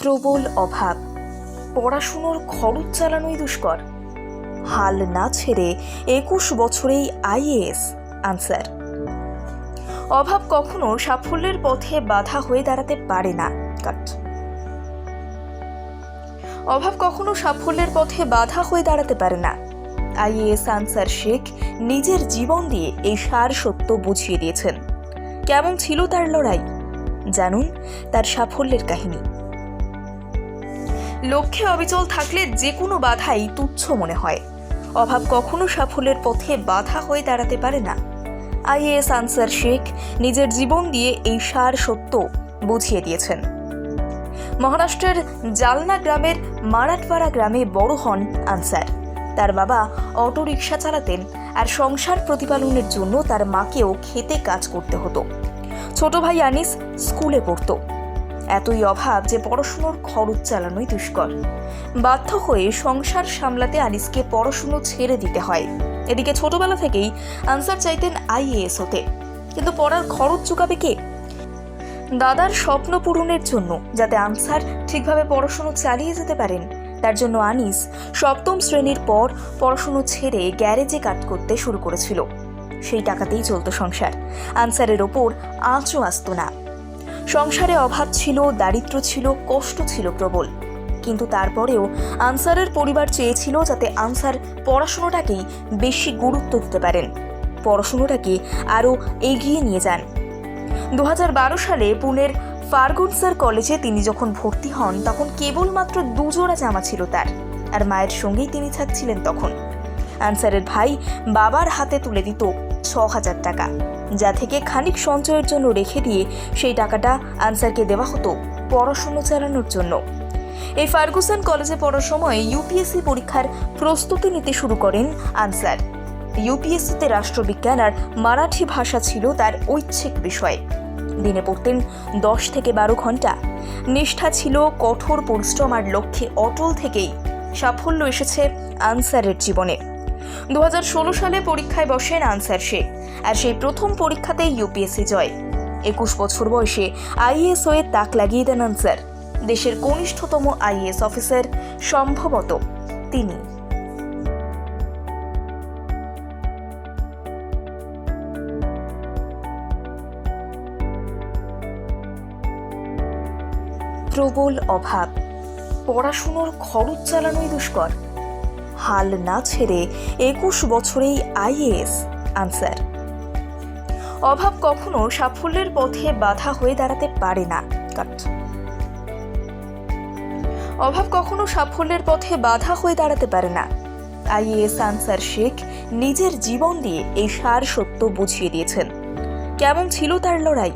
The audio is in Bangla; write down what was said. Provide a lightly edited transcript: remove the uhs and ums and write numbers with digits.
প্রবল অভাব, পড়াশুনোর খরচ চালানোই দুষ্কর, হাল না ছেড়ে 21 বছরেই আইএএস আনসার। অভাব কখনো সাফল্যের পথে বাধা হয়ে দাঁড়াতে পারে না। অভাব কখনো সাফল্যের পথে বাধা হয়ে দাঁড়াতে পারে না। আইএএস আনসার শেখ নিজের জীবন দিয়ে এই সার সত্য বুঝিয়ে দিয়েছেন। কেমন ছিল তার লড়াই, জানুন তার সাফল্যের কাহিনী। লক্ষ্যে অবিচল থাকলে যে কোনো বাধাই তুচ্ছ মনে হয়। অভাব কখনো সাফল্যের পথে বাধা হয়ে দাঁড়াতে পারে না। আইএএস আনসার শেখ নিজের জীবন দিয়ে এই সার সত্য বুঝিয়ে দিয়েছেন। মহারাষ্ট্রের জালনা গ্রামের মারাঠপাড়া গ্রামে বড় হন আনসার। তার বাবা অটো রিকশা চালাতেন, আর সংসার প্রতিপালনের জন্য তার মাকেও খেতে কাজ করতে হতো। ছোট ভাই আনিস স্কুলে পড়তো। এতই অভাব যে পড়াশুনোর খরচ চালানোই দুষ্কর। বাধ্য হয়ে সংসার সামলাতে আনিসকে পড়াশুনো ছেড়ে দিতে হয়। এদিকে ছোটবেলা থেকেই আনসার চাইতেন আইএএস হতে, কিন্তু পড়ার খরচ চুকাবে কে? দাদার স্বপ্ন পূরণের জন্য যাতে আনসার ঠিকভাবে পড়াশুনো চালিয়ে যেতে পারেন, তার জন্য আনিস 7ম শ্রেণীর পর পড়াশুনো ছেড়ে গ্যারেজে কাজ করতে শুরু করেছিল। সেই টাকাতেই চলত সংসার। আনসারের ওপর আঁচও আসত না। সংসারে অভাব ছিল, দারিদ্র্য ছিল, কষ্ট ছিল প্রবল, কিন্তু তারপরেও আনসারের পরিবার চেয়েছিল যাতে আনসার পড়াশুনোটাকেই বেশি গুরুত্ব দিতে পারেন, পড়াশুনোটাকে আরও এগিয়ে নিয়ে যান। 2012 সালে পুনের ফার্গুসন কলেজে তিনি যখন ভর্তি হন, তখন কেবলমাত্র 2 জোড়া জামা ছিল তার, আর মায়ের সঙ্গেই তিনি থাকছিলেন তখন। আনসারের ভাই বাবার হাতে তুলে দিত 6,000 টাকা, যা থেকে খানিক সঞ্চয়ের জন্য রেখে দিয়ে সেই টাকাটা আনসারকে দেওয়া হতো পড়াশুনো চালানোর জন্য। এই ফার্গুসন কলেজে পড়ার সময় ইউপিএসসি পরীক্ষার প্রস্তুতি নিতে শুরু করেন আনসার। ইউপিএসসিতে রাষ্ট্রবিজ্ঞান আর মারাঠি ভাষা ছিল তার ঐচ্ছিক বিষয়। দিনে পড়তেন 10 থেকে 12 ঘন্টা। নিষ্ঠা ছিল, কঠোর পরিশ্রম আর লক্ষ্যে অটল থেকেই সাফল্য এসেছে আনসারের জীবনে। 2016 সালে পরীক্ষায় বসেন আনসার শেখ, আর সেই প্রথম পরীক্ষাতেই ইউপিএসসি জয়। 21 বছর বয়সে আইএএস হয়ে তাক লাগিয়ে দেন আনসার। দেশের কনিষ্ঠতম আইএএস অফিসার সম্ভবত তিনি। প্রবল অভাব, পড়াশুনোর খরচ চালানোই দুষ্কর, হাল না ছেড়ে 21 বছরেই আইএএস আনসার। অভাব কখনো সাফল্যের পথে বাধা হয়ে দাঁড়াতে পারে না। অভাব কখনো সাফল্যের পথে বাধা হয়ে দাঁড়াতে পারে না। আইএএস আনসার শেখ নিজের জীবন দিয়ে এই সার সত্য বুঝিয়ে দিয়েছেন। কেমন ছিল তার লড়াই,